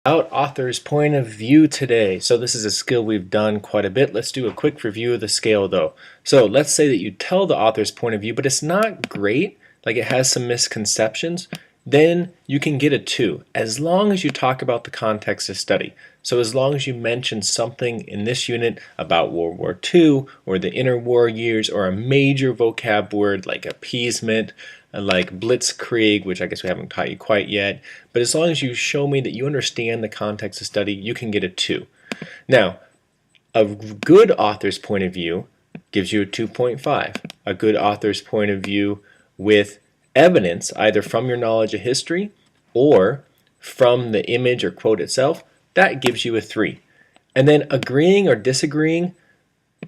About author's point of view today. So this is a skill we've done quite a bit. Let's do a quick review of the scale though. So let's say that you tell the author's point of view, but it's not great, like it has some misconceptions, then you can get a 2, as long as you talk about the context of study. So as long as you mention something in this unit about World War II or the interwar years or a major vocab word like appeasement, like blitzkrieg, which I guess we haven't taught you quite yet, but as long as you show me that you understand the context of study, you can get a 2. Now, a good author's point of view gives you a 2.5. A good author's point of view with evidence, either from your knowledge of history or from the image or quote itself, that gives you a 3. And then agreeing or disagreeing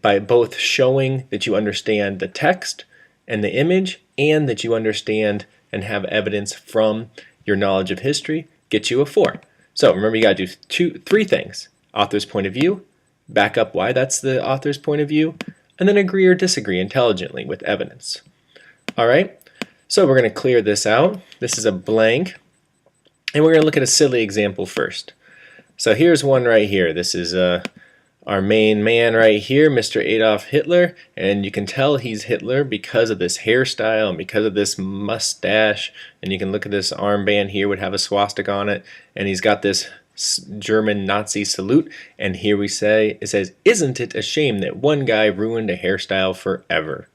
by both showing that you understand the text and the image and that you understand and have evidence from your knowledge of history gets you a 4. So remember, you got to do 3 things: author's point of view, back up why that's the author's point of view, and then agree or disagree intelligently with evidence. All right, so we're going to clear this out. This is a blank, and we're going to look at a silly example first. So here's one right here. This is our main man right here, Mr. Adolf Hitler, and you can tell he's Hitler because of this hairstyle and because of this mustache, and you can look at this armband here, would have a swastika on it, and he's got this German Nazi salute, and here we say, it says, "Isn't it a shame that one guy ruined a hairstyle forever?"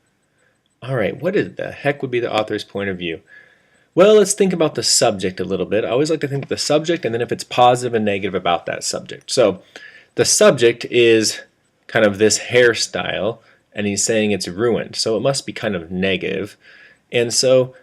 Alright, what the heck would be the author's point of view? Well, let's think about the subject a little bit. I always like to think of the subject and then if it's positive and negative about that subject. So the subject is kind of this hairstyle, and he's saying it's ruined, so it must be kind of negative. And so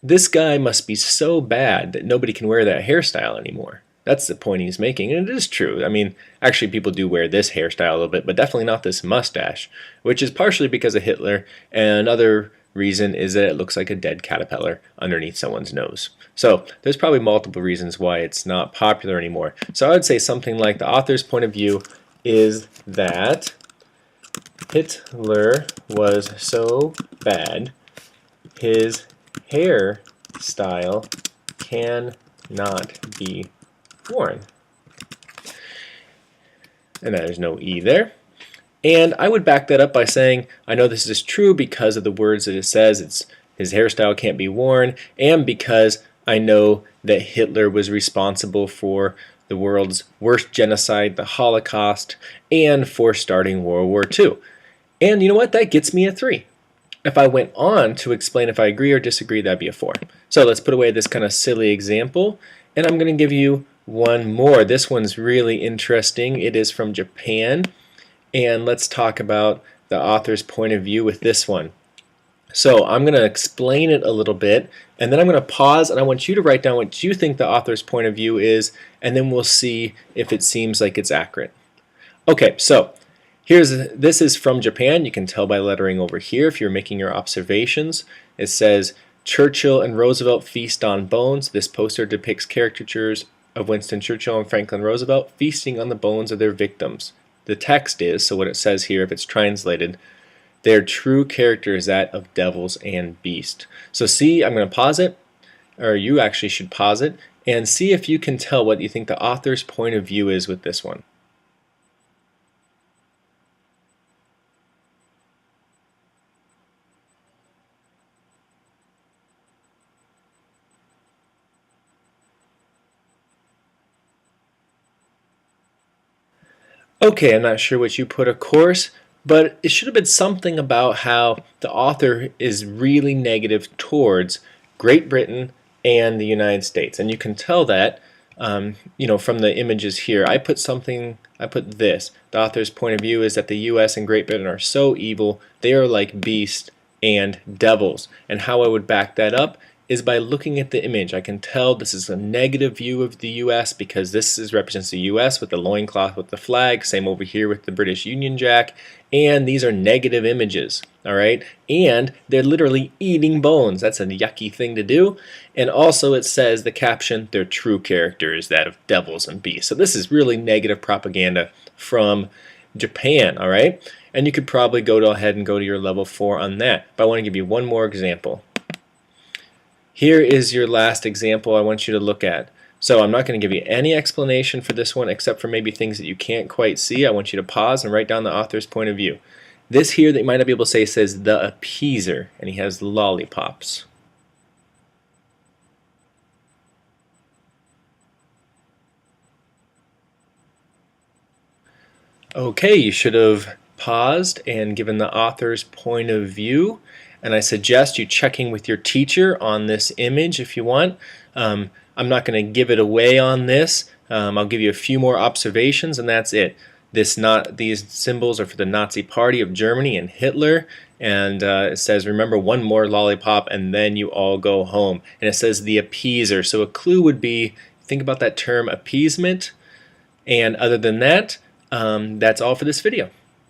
this guy must be so bad that nobody can wear that hairstyle anymore. That's the point he's making, and it is true. I mean, actually people do wear this hairstyle a little bit, but definitely not this mustache, which is partially because of Hitler, and another reason is that it looks like a dead caterpillar underneath someone's nose. So there's probably multiple reasons why it's not popular anymore. So I would say something like the author's point of view is that Hitler was so bad, his hairstyle cannot be worn. And there's no E there. And I would back that up by saying, I know this is true because of the words that it says. His hairstyle can't be worn, and because I know that Hitler was responsible for the world's worst genocide, the Holocaust, and for starting World War II. And you know what? That gets me a 3. If I went on to explain if I agree or disagree, that'd be a 4. So let's put away this kind of silly example, and I'm going to give you one more. This one's really interesting. It is from Japan. And let's talk about the author's point of view with this one. So I'm going to explain it a little bit, and then I'm going to pause, and I want you to write down what you think the author's point of view is, and then we'll see if it seems like it's accurate. Okay, so this is from Japan. You can tell by lettering over here if you're making your observations. It says, "Churchill and Roosevelt feast on bones." This poster depicts caricatures of Winston Churchill and Franklin Roosevelt feasting on the bones of their victims. The text is, so what it says here, if it's translated, their true character is that of devils and beasts. So see, I'm going to pause it, or you actually should pause it, and see if you can tell what you think the author's point of view is with this one. Okay, I'm not sure what you put, of course, but it should have been something about how the author is really negative towards Great Britain and the United States. And you can tell that from the images here. I put this. The author's point of view is that the US and Great Britain are so evil, they are like beasts and devils. And how I would back that up is by looking at the image. I can tell this is a negative view of the US because this represents the US with the loincloth with the flag, same over here with the British Union Jack, and these are negative images, all right? And they're literally eating bones. That's a yucky thing to do. And also it says, the caption, their true character is that of devils and beasts. So this is really negative propaganda from Japan, all right? And you could probably go ahead and go to your level 4 on that. But I want to give you one more example. Here is your last example I want you to look at. So I'm not going to give you any explanation for this one except for maybe things that you can't quite see. I want you to pause and write down the author's point of view. This here that you might not be able to say says the appeaser, and he has lollipops. Okay, you should have paused and given the author's point of view, and I suggest you checking with your teacher on this image if you want. I'm not going to give it away on this. I'll give you a few more observations and that's it. These symbols are for the Nazi Party of Germany and Hitler, and it says remember one more lollipop and then you all go home, and it says the appeaser. So a clue would be, think about that term appeasement, and other than that, that's all for this video.